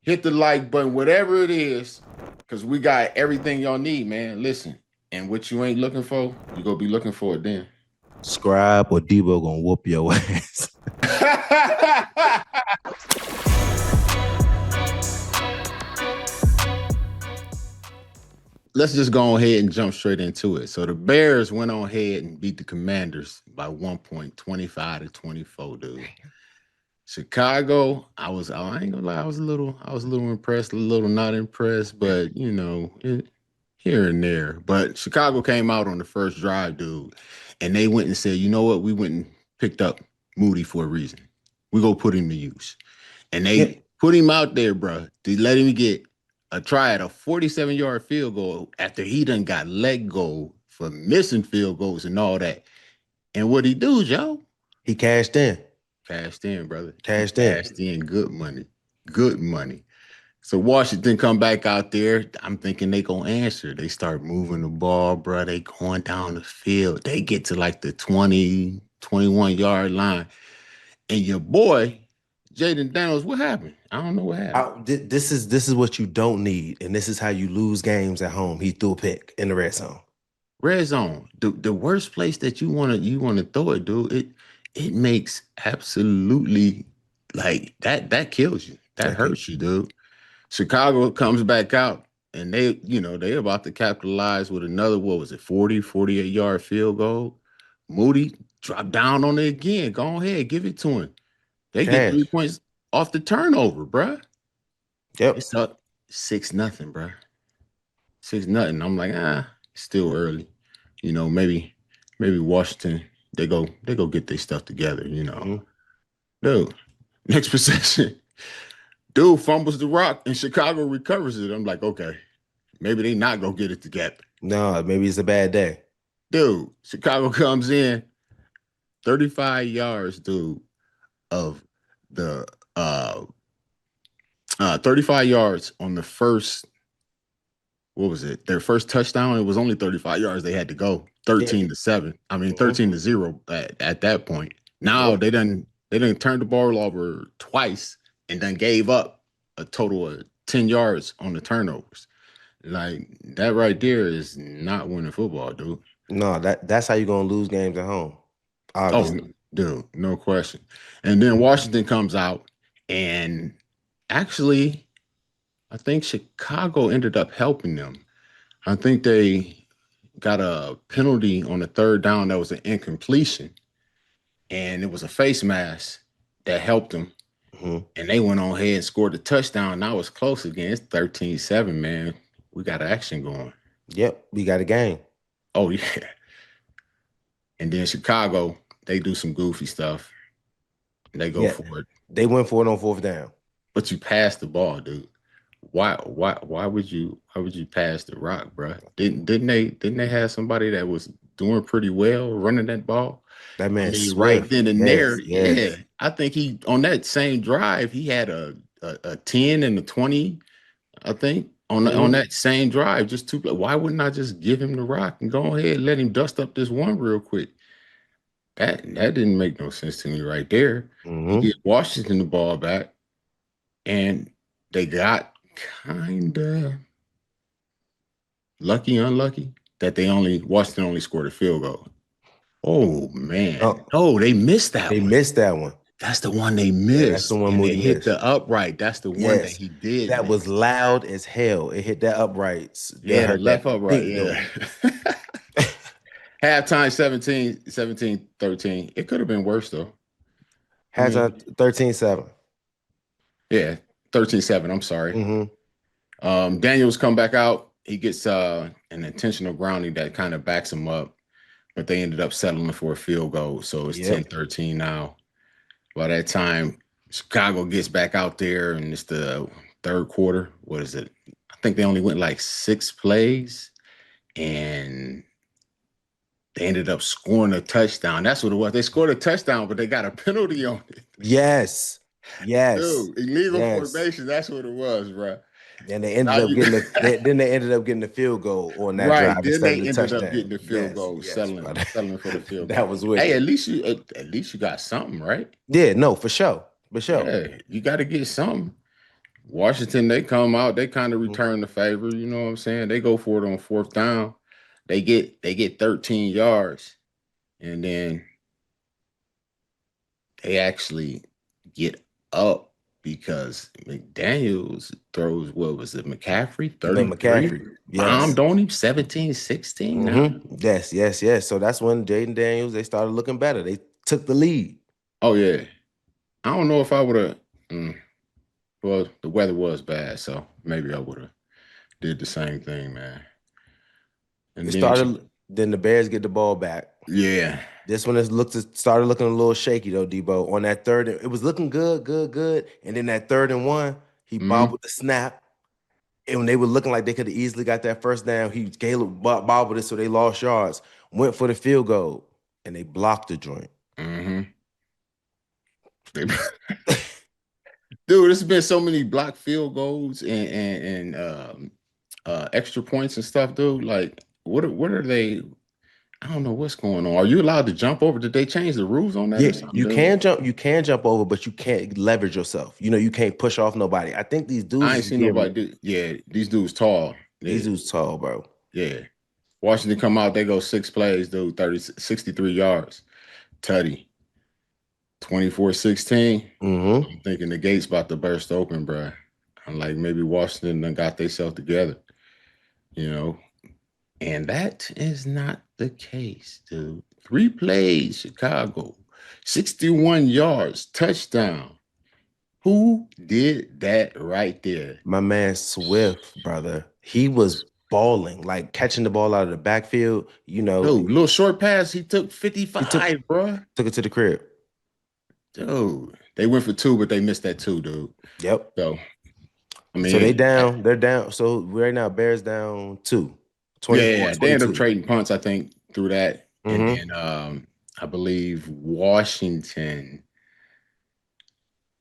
hit the like button, whatever it is, because we got everything y'all need, man. Listen, and what you ain't looking for, you gonna be looking for it then. Scribe or Deebo gonna whoop your ass. Let's just go ahead and jump straight into it. So the Bears went on ahead and beat the Commanders by 1 point, 25-24, dude. Chicago, I ain't gonna lie, I was a little impressed, a little not impressed, but here and there. But Chicago came out on the first drive, dude, and they went and said, you know what, we went and picked up Moody for a reason. We go put him to use. And they put him out there, bro, to let him get a try at a 47-yard field goal after he done got let go for missing field goals and all that. And what he do, Joe? He cashed in. Cashed in, brother. Cashed in. Good money. Good money. So Washington come back out there. I'm thinking they gonna answer. They start moving the ball, bro. They going down the field. They get to like the 20, 21-yard line. And your boy, Jayden Daniels, what happened? I don't know what happened. This is what you don't need, and this is how you lose games at home. He threw a pick in the red zone. Red zone, the worst place that you wanna throw it, dude. It makes absolutely like that kills you. That hurts you, dude. Chicago comes back out and they about to capitalize with another, what was it, 48-yard field goal. Moody dropped down on it again. Go ahead, give it to him. They get 3 points off the turnover, bruh. Yep. It's up 6-0, bruh. 6-0. I'm like, still early. Maybe Washington, they go get their stuff together, Dude, next possession. Dude fumbles the rock and Chicago recovers it. I'm like, okay, maybe they not gonna get it together. No, maybe it's a bad day. Dude, Chicago comes in 35 yards, dude, of the 35 yards on the first, what was it? Their first touchdown. It was only 35 yards they had to go. 13-7. I mean, 13-0 at that point. Now they done turn the ball over twice and then gave up a total of 10 yards on the turnovers. Like, that right there is not winning football, dude. No, that's how you're going to lose games at home. Obviously. Oh, dude, no question. And then Washington comes out, and actually, I think Chicago ended up helping them. I think they got a penalty on the third down that was an incompletion, and it was a face mask that helped them. Mm-hmm. And they went on ahead and scored a touchdown. Now it's close again. It's 13-7, man. We got action going. Yep, we got a game. Oh, yeah. And then Chicago, they do some goofy stuff. They go for it. They went for it on fourth down. But you passed the ball, dude. Why would you pass the rock, bro? Didn't they have somebody that was doing pretty well running that ball? That man, right then and there. Yeah. I think he, on that same drive, he had a 10 and a 20, I think, on that same drive. Just two. Why wouldn't I just give him the rock and go ahead and let him dust up this one real quick? That didn't make no sense to me right there. He gave Washington the ball back, and they got kind of unlucky that Washington only scored a field goal. Oh man! Oh, they missed that. They missed that one. That's the one they missed. Yeah, that's the one they hit the upright. That's the one that he did. That was loud as hell. It hit that upright. Yeah, the left upright. Yeah. Halftime 17-13. It could have been worse though. Halftime 13-7. Yeah, 13-7. I'm sorry. Mm-hmm. Daniels come back out. He gets an intentional grounding that kind of backs him up. But they ended up settling for a field goal. So it's 10-13 now. By that time, Chicago gets back out there, and it's the third quarter. What is it? I think they only went like 6 plays, and they ended up scoring a touchdown. That's what it was. They scored a touchdown, but they got a penalty on it. Yes. Dude, illegal formation. That's what it was, bro. And they ended up getting the field goal on that drive. Then they ended up getting the field goal, settling for the field goal. That was weird. Hey, at least you got something, right? Yeah, no, for sure. Yeah, you got to get something. Washington, they come out, they kind of return the favor. You know what I'm saying? They go for it on fourth down. They get 13 yards, and then they actually get up because McDaniels throws, what was it, McCaffrey, No, 33, McCaffrey. bombed Yes. on him, 17-16 now. Yes, yes, yes. So that's when Jayden Daniels, they started looking better. They took the lead. Oh yeah. I don't know if I would have. Well, the weather was bad, so maybe I would have did the same thing, man. And It then, started, then the Bears get the ball back. yeah. This one started looking a little shaky though, Deebo. On that third, it was looking good, good, good. And then that 3rd and 1, he Hmm. bobbled the snap. And when they were looking like they could have easily got that first down, Caleb bobbled it, so they lost yards. Went for the field goal, and they blocked the joint. Hmm. Dude, there's been so many blocked field goals and extra points and stuff, dude. Like, what are they? I don't know what's going on. Are you allowed to jump over? Did they change the rules on that Yeah, or something, you dude? can jump, over, but you can't leverage yourself. You can't push off nobody. I think these dudes I ain't is seen being nobody do. Yeah, these dudes tall. these Yeah, dudes tall, bro. yeah. Washington come out, they go 6 plays, dude, 63 yards. Tutty, 24-16. Mm-hmm. I'm thinking the gate's about to burst open, bro. I'm like, maybe Washington done got themselves together, you know. And that is not the case, dude. 3 plays, Chicago, 61 yards, touchdown. Who did that right there? My man Swift, brother, he was balling, like catching the ball out of the backfield. Dude, little short pass, he took He took 55, bro. took it to the crib. Dude, they went for two, but they missed that two, dude. Yep. So, I So they mean, down. They're down. So right now, Bears down 2, yeah, 24, yeah, they ended up 22. trading punts, I think, through that. And Mm-hmm. then I believe Washington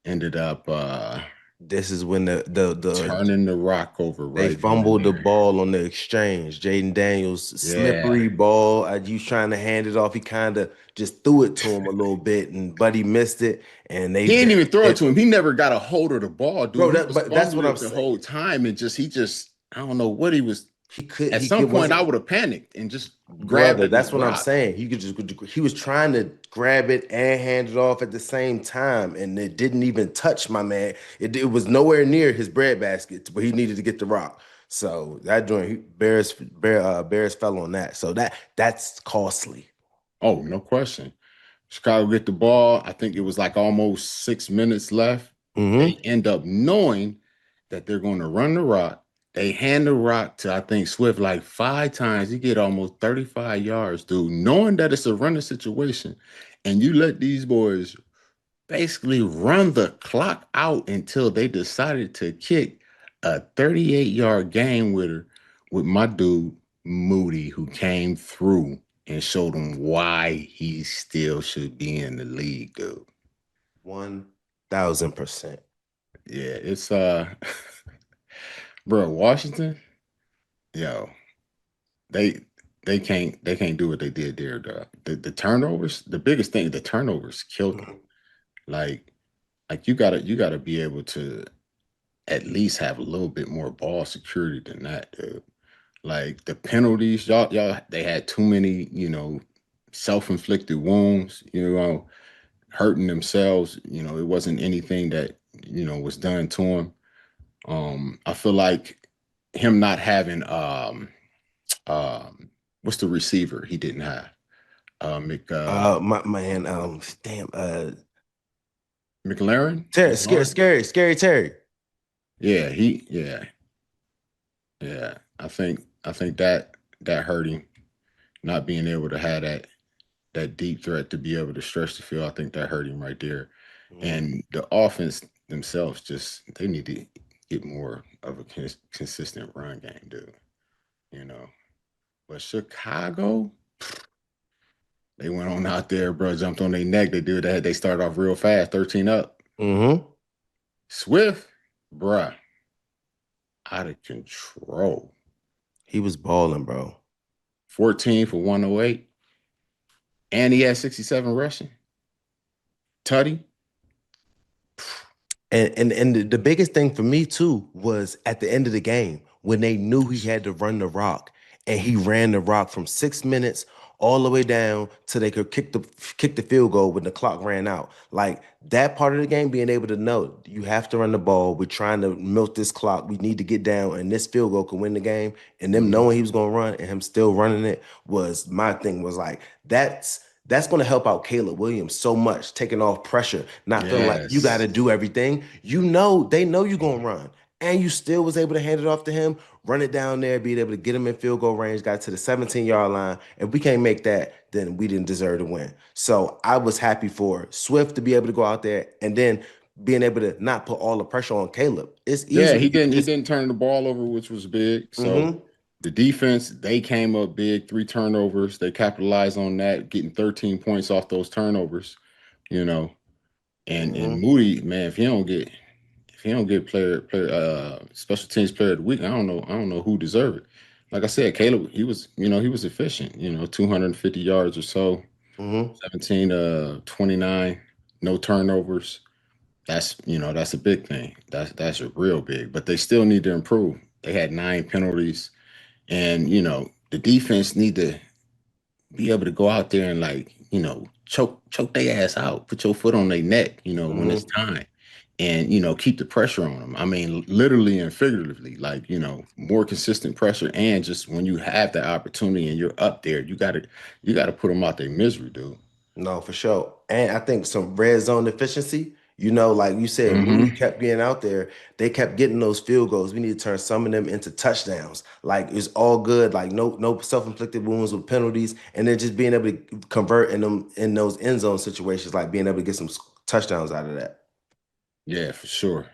ended up This is when the turning the rock over they right then and fumbled the there. ball on the exchange. Jayden Daniels, Yeah. slippery ball. As you trying to hand it off, he kind of just threw it to him a little bit, and Buddy missed it. And He didn't even throw they it to him. He never got a hold of the ball, bro. dude. He was But that's what fumbling I'm it the saying. whole time and just I don't know what he was. At He some could point, I wasn't would have panicked and just grabbed brother. at this That's what I'm rock. saying. He was trying to grab it and hand it off at the same time, and it didn't even touch my man. It was nowhere near his breadbasket, but he needed to get the rock. So that joint, Bears fell on that. So that's costly. Oh, no question. Chicago get the ball. I think it was like almost 6 minutes left. They Mm-hmm. end up knowing that they're going to run the rock. They hand the rock to, I think, Swift like 5 times. He get almost 35 yards, dude, knowing that it's a running situation. And you let these boys basically run the clock out until they decided to kick a 38-yard game winner with my dude Moody, who came through and showed him why he still should be in the league, dude. 1,000%. Yeah, it's bro, Washington, yo, they they can't do what they did there, dog. The turnovers, the biggest thing, the turnovers killed them. Like you gotta be able to at least have a little bit more ball security than that, dude. Like the penalties, y'all, they had too many, self-inflicted wounds, hurting themselves. It wasn't anything that, was done to him. I feel like him not having what's the receiver he didn't have? My man, damn, McLaren, Terry, McLaurin? scary Terry. Yeah, yeah. I think that hurt him not being able to have that deep threat to be able to stretch the field. I think that hurt him right there. Mhm. And the offense themselves just they need to get more of a consistent run game, dude. You know. But Chicago, they went on out there, bro, jumped on their neck. They do that. They started off real fast, 13 up. Mm-hmm. Swift, bruh, out of control. He was balling, bro. 14 for 108. And he had 67 rushing. Tutty, And the biggest thing for me too was at the end of the game when they knew he had to run the rock and he ran the rock from 6 minutes all the way down till they could kick the field goal when the clock ran out. Like that part of the game, being able to know you have to run the ball. We're trying to milk this clock. We need to get down, and this field goal can win the game. And them Mhm. knowing he was gonna run and him still running it was my thing. Was like that's going to help out Caleb Williams so much, taking off pressure, not feeling like you got Yes. to do everything. You know, they know you're going to run. And you still was able to hand it off to him, run it down there, being able to get him in field goal range, got to the 17-yard line. If we can't make that, then we didn't deserve to win. So I was happy for Swift to be able to go out there and then being able to not put all the pressure on Caleb. It's Yeah, easy he when you didn't he just, didn't turn the ball over, which was big. So mm-hmm, the defense, they came up big, three turnovers. They capitalized on that, getting 13 points off those turnovers, you know. And mm-hmm, Moody, man, if he don't get player special teams player of the week, I don't know who deserve it. Like I said, Caleb, he was efficient, 250 yards or so, mm-hmm. 17 29, no turnovers. That's a big thing. That's a real big, but they still need to improve. They had 9 penalties, and the defense need to be able to go out there and, like, choke their ass out, put your foot on their neck, when it's Mm-hmm. time, and keep the pressure on them. I mean, literally and figuratively, like, more consistent pressure, and just when you have the opportunity and you're up there, you gotta put them out their misery, dude. No, for sure. And I think some red zone efficiency, like you said, Moody Hmm. kept being out there. They kept getting those field goals. We need to turn some of them into touchdowns. Like it's all good. Like no self-inflicted wounds with penalties. And then just being able to convert in those end zone situations, like being able to get some touchdowns out of that. Yeah, for sure.